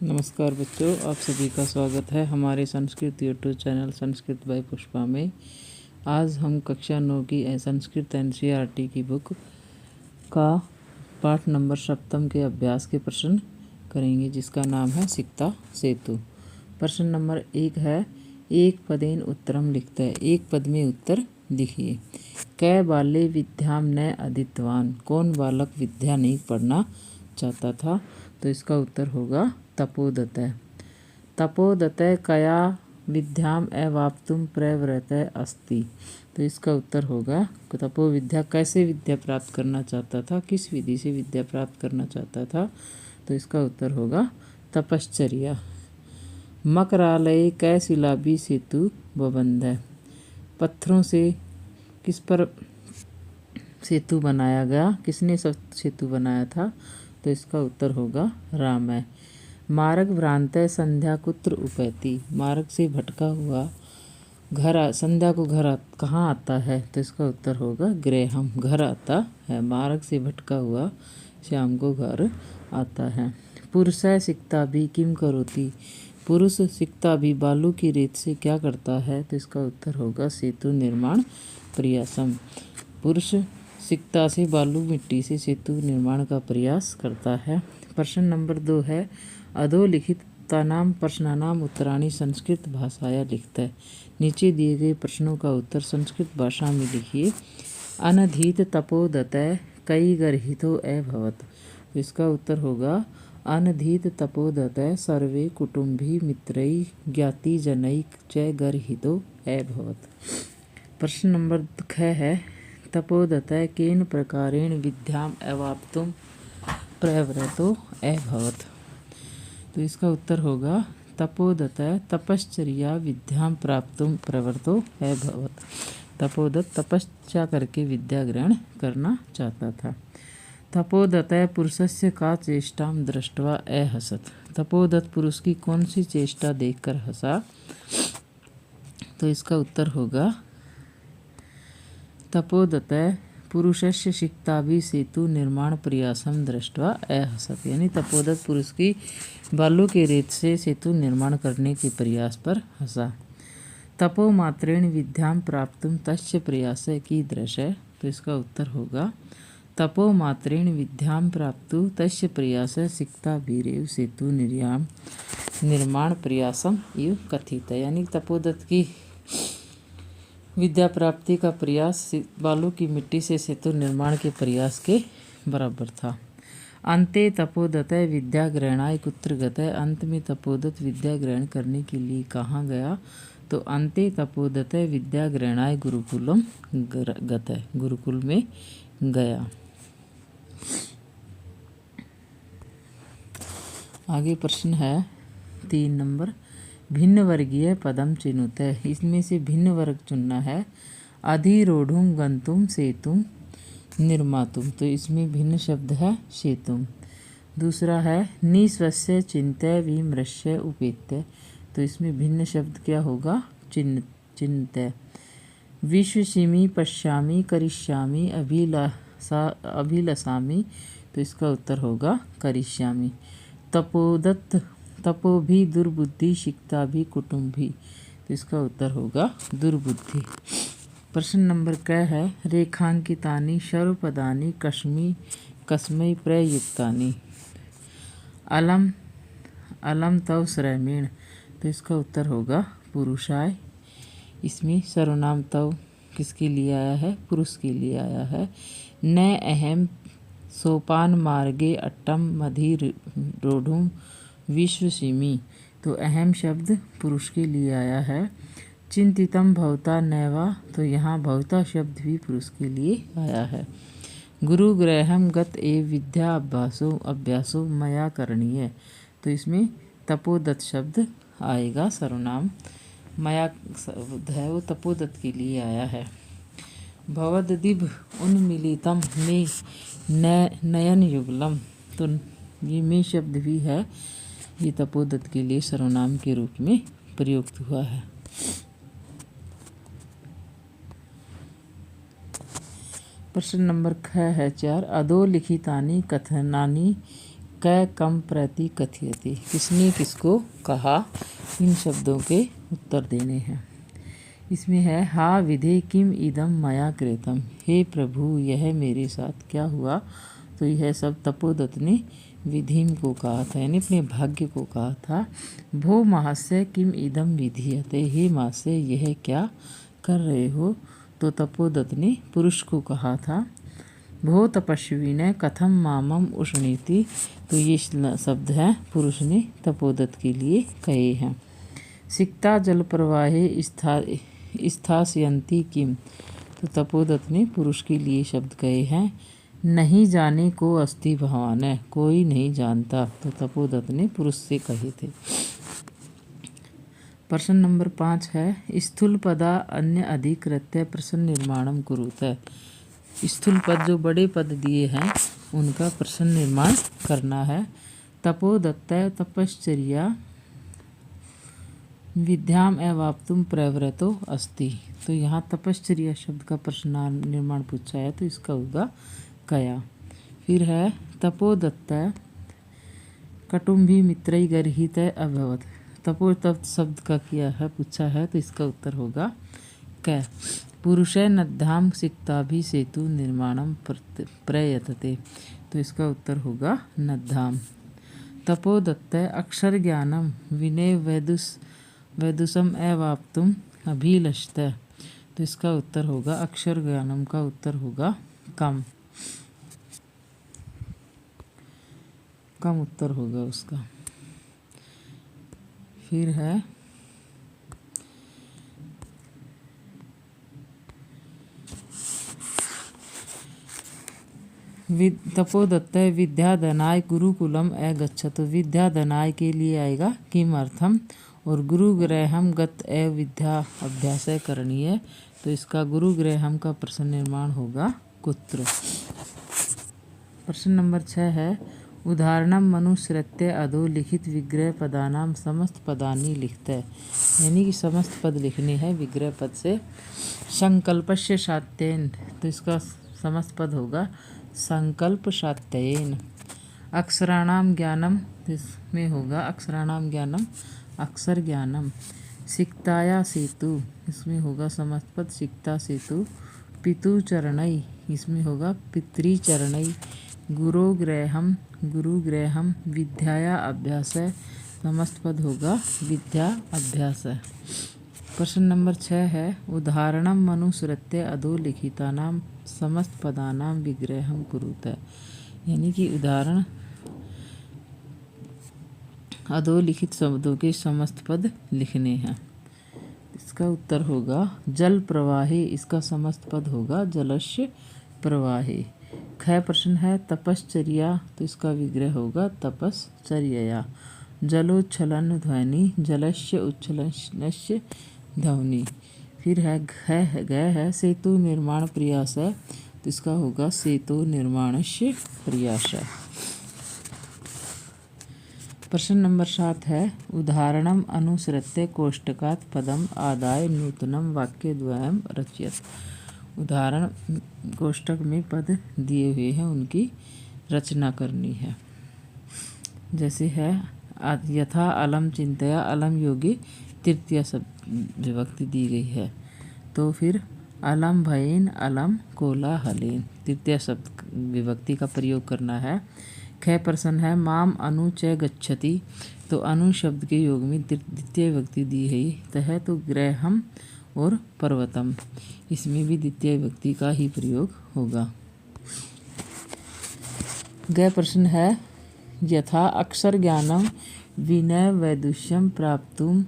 नमस्कार बच्चों, आप सभी का स्वागत है हमारे Sanskrit YouTube channel Sanskrit by Pushpa में। आज हम कक्षा 9 की संस्कृत एनसीईआरटी की बुक का पाठ नंबर सप्तम के अभ्यास के प्रश्न करेंगे, जिसका नाम है सिक्ता सेतु। प्रश्न नंबर 1 है, एक पदेन उत्तरम लिखता है, एक पद में उत्तर लिखिए। कै बाले विद्याम न अधीतवान, कौन बालक विद्या नहीं पढ़ना चाहता था? तो इसका उत्तर होगा तपोदतः। तपोदतः कया विद्याम अवाप्तुम प्रवृत्तः अस्ति। तो इसका उत्तर होगा तपो विद्या कैसे विद्या प्राप्त करना चाहता था, किस विधि से विद्या प्राप्त करना चाहता था? तो इसका उत्तर होगा तपश्चर्या। मकरालय कै शिलाभि सेतु बबंध, पत्थरों से किस पर सेतु बनाया गया, किसने सेतु बनाया था? तो इसका उत्तर होगा राम। मार्ग भ्रांत संध्या कुत्र उपैति, मार्ग से भटका हुआ संध्या को घर कहाँ आता है? तो इसका उत्तर होगा गृहम, घर आता है। मार्ग से भटका हुआ श्याम को घर आता है। पुरुष सिक्ता भी किम करोति, पुरुष सिक्ता भी बालू की रेत से क्या करता है? तो इसका उत्तर होगा सेतु निर्माण प्रयासम। पुरुष सिक्ता से बालू मिट्टी से सेतु निर्माण का प्रयास करता है। प्रश्न नंबर 2 है, अधोलिखितानाम प्रश्नानाम उत्तराणि संस्कृत भाषाया लिखता है। नीचे दिए गए प्रश्नों का उत्तर संस्कृत भाषा में लिखिए। अनधीत तपोदतः कई गर्हितो अभवत्, तो इसका उत्तर होगा अनधीत तपोदतः सर्वे कुटुंबी मित्रैः ज्ञातिजनैः च गर्हितो अभवत्। प्रश्न नंबर 6 है, तपोदतः केन प्रकारेण विद्याम अवाप्तुम प्रवृत्तो अभवत्। तो इसका उत्तर होगा तपोदतः तपश्चर्या विद्याम प्राप्तुम प्रवृत्तो अभवत्। तपोदत्त तपस्या करके विद्या ग्रहण करना चाहता था। तपोदतः पुरुषस्य का चेष्टाम दृष्ट्वा अहसत्, तपोदत्त पुरुष की कौन सी चेष्टा देखकर हंसा? तो इसका उत्तर होगा तपोदतः पुरुषस्य सिक्ताभि सेतु निर्माण प्रयासम दृष्ट्वा अहसत्, यानी तपोदत्त पुरुष की बालू के रेत से सेतु निर्माण करने के प्रयास पर हंसा। तपो मात्रेण विद्याम प्राप्तुम तस्य प्रयास कीदृश, तो इसका उत्तर होगा तपो मात्रेण विद्याम प्राप्तु तस्य प्रयास सिक्ताभिरेव सेतु निर्माण प्रयासम इव कथित, यानी तपोदत्त की विद्या प्राप्ति का प्रयास बालू की मिट्टी से सेतु निर्माण के प्रयास के बराबर था। अंते तपोदतः विद्या ग्रहणाय कुत्र गतः, अंत में तपोदत्त विद्या ग्रहण करने के लिए कहाँ गया? तो अंते तपोदतः विद्या ग्रहणाय गुरुकुलम गतः, गुरुकुल में गया। आगे प्रश्न है 3 नंबर, भिन्न वर्गीय पदम चिनुत है, इसमें से भिन्न वर्ग चुनना है। अधिरोढ़ुम गंतुम सेतुम निर्मातुम, तो इसमें भिन्न शब्द है सेतुम। दूसरा है निस्वस्य चिंत्य विमृश्य उपेत्य, तो इसमें भिन्न शब्द क्या होगा? चिन्त्य। विश्वसिमि पश्यामि करिष्यामि अभिलषामि, तो इसका उत्तर होगा करिष्यामि। तपोदत्त तपो भी दुर्बुद्धि सिक्ता भी कुटुंबी, तो इसका उत्तर होगा दुर्बुद्धि। प्रश्न नंबर क्या है, रेखांकितानि सर्वपदानि कस्मै प्रयुक्तानि, अलम तव श्रमेण, तो इसका उत्तर होगा पुरुषाय। इसमें सर्वनाम तव किसके लिए आया है? पुरुष के लिए आया है। न अहम सोपान मार्गे अट्टम मधिरोढ़ुम विश्वसिमि, तो अहम शब्द पुरुष के लिए आया है। चिंतितम भवता नैवा, तो यहाँ भवता शब्द भी पुरुष के लिए आया है। गुरु गृहम गत एव विद्या अभ्यासो मया करणीय, तो इसमें तपोदत्त शब्द आएगा। सर्वनाम मया शब्द है वो तपोदत्त के लिए आया है। भवद्दिभ उन्मीलितम में नयन युगलम, तो ये में शब्द भी है, ये तपोदत्त के लिए सर्वनाम के रूप में प्रयुक्त हुआ है। प्रश्न नंबर 4 है, अधोलिखितानि कथनानि कै कम प्रति कथयति, किसने किसको कहा, इन शब्दों के उत्तर देने हैं। इसमें है हा विधे किम इदम मया कृतम, हे प्रभु यह मेरे साथ क्या हुआ। तो यह सब तपोदत्त ने विधिम को कहा था, यानी अपने भाग्य को कहा था। भो महास्य किम इदम विधीयते, हे महास्य यह क्या कर रहे हो। तो तपोदत्त ने पुरुष को कहा था। भो तपस्वी ने कथम मामम उष्णीति, तो ये शब्द है पुरुष ने तपोदत्त के लिए कहे हैं। सिक्ता जल प्रवाहे स्थास्यन्ति किम, तो तपोदत्त ने पुरुष के लिए शब्द कहे हैं। नहीं जाने को अस्ति भवान है, कोई नहीं जानता, तो तपोदत्त ने पुरुष से कहे थे। प्रश्न नंबर 5 है स्थूल पदा अन्य अधिकृत्य प्रश्न निर्माणम कुरुते, स्थूल पद जो बड़े पद दिए हैं उनका प्रश्न निर्माण करना है। तपोदत्त तपश्चर्या विद्याम एवाप्तुम प्रवृतो अस्ति, तो यहाँ तपश्चर्या शब्द का प्रश्न निर्माण पूछा है, तो इसका होगा कया। फिर है तपोदत्त कटुम्भी मित्रई गर्हित अभवत, तपोदत्त शब्द का किया है पूछा है, तो इसका उत्तर होगा कै। पुरुषे नद्धाम सिक्ताभि सेतु निर्माणम प्रयतते, तो इसका उत्तर होगा नद्धाम। तपोदत्त अक्षर ज्ञानम विनय वैदुषम एवाप्तुम अभिलषत, तो इसका उत्तर होगा अक्षर ज्ञानम का उत्तर होगा कम उत्तर होगा उसका। फिर है तपोदत्त विद्याधनाय गुरुकुलम अगच्छत, विद्याधनाय के लिए आएगा किमर्थम, और गुरुगृहम गत विद्या अभ्यास करणीय, तो इसका गुरुगृहम का प्रश्न निर्माण होगा कुत्र। प्रश्न नंबर 6 है उदाहरणम मनुसृत्य अधो लिखित विग्रह पदानाम समस्त पदानी लिखते, यानी कि समस्त पद लिखने हैं विग्रह पद से। संकल्पस्य शात्येन, तो इसका समस्त पद होगा संकल्प शात्येन। अक्षराणाम ज्ञानम, तो इसमें होगा अक्षराणाम ज्ञानम अक्षर ज्ञानम। सिक्ताया सेतु, इसमें होगा समस्त पद सिक्ता सेतु। पितु चरणई, इसमें होगा पितृचरणई। गुरुगृहम विद्याया अभ्यास है, समस्त पद होगा विद्या अभ्यास है। प्रश्न नंबर 6 है उदाहरणम मनुसृत्य अधोलिखितानाम समस्त पदानाम विग्रहम कुरुते, यानी कि उदाहरण अधोलिखित शब्दों के समस्त पद लिखने हैं। इसका उत्तर होगा जल प्रवाहे, इसका समस्त पद होगा जलस्य प्रवाहे। ख प्रश्न है तपश्चर्या, तो इसका विग्रह होगा तपश्चर्या। जलोच्छलन ध्वनि जलस्य उच्छलनस्य ध्वनि। फिर है ग है सेतु निर्माण प्रयास है, तो इसका होगा सेतु निर्माणस्य प्रयास। प्रश्न नंबर 7 है उदाहरणम अनुसृत्य कोष्टकात् पदम आदाय नूतनम वाक्यद्वयम् रचयत, उदाहरण कोष्टक में पद दिए हुए हैं उनकी रचना करनी है। जैसे है यथा अलम चिंतया, अलम योगी तृतीय विभक्ति दी गई है, तो फिर अलम भयेन अलम कोलाहलेन तृतीय शब्द विभक्ति का प्रयोग करना है। ख प्रश्न है माम अनु च गच्छति, तो अनु शब्द के योग में द्वितीय विभक्ति दी है तो गृहम और पर्वतम, इसमें भी द्वितीय विभक्ति का ही प्रयोग होगा। ग प्रश्न है यथा अक्षर ज्ञानम विनय वैदुष्यम प्राप्तुम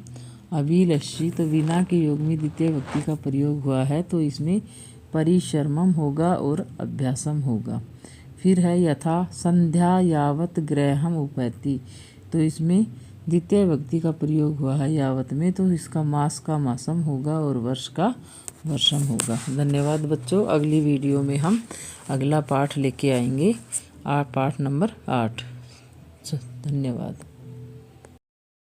अभिलषि, तो विना के योग में द्वितीय विभक्ति का प्रयोग हुआ है, तो इसमें परिश्रमम होगा और अभ्यासम होगा। फिर है यथा संध्या यावत ग्रहम उपैति, तो इसमें द्वितीय विभक्ति का प्रयोग हुआ है यावत में, तो इसका मास का मासम होगा और वर्ष का वर्षम होगा। धन्यवाद बच्चों, अगली वीडियो में हम अगला पाठ लेके आएंगे, पाठ नंबर 8। धन्यवाद।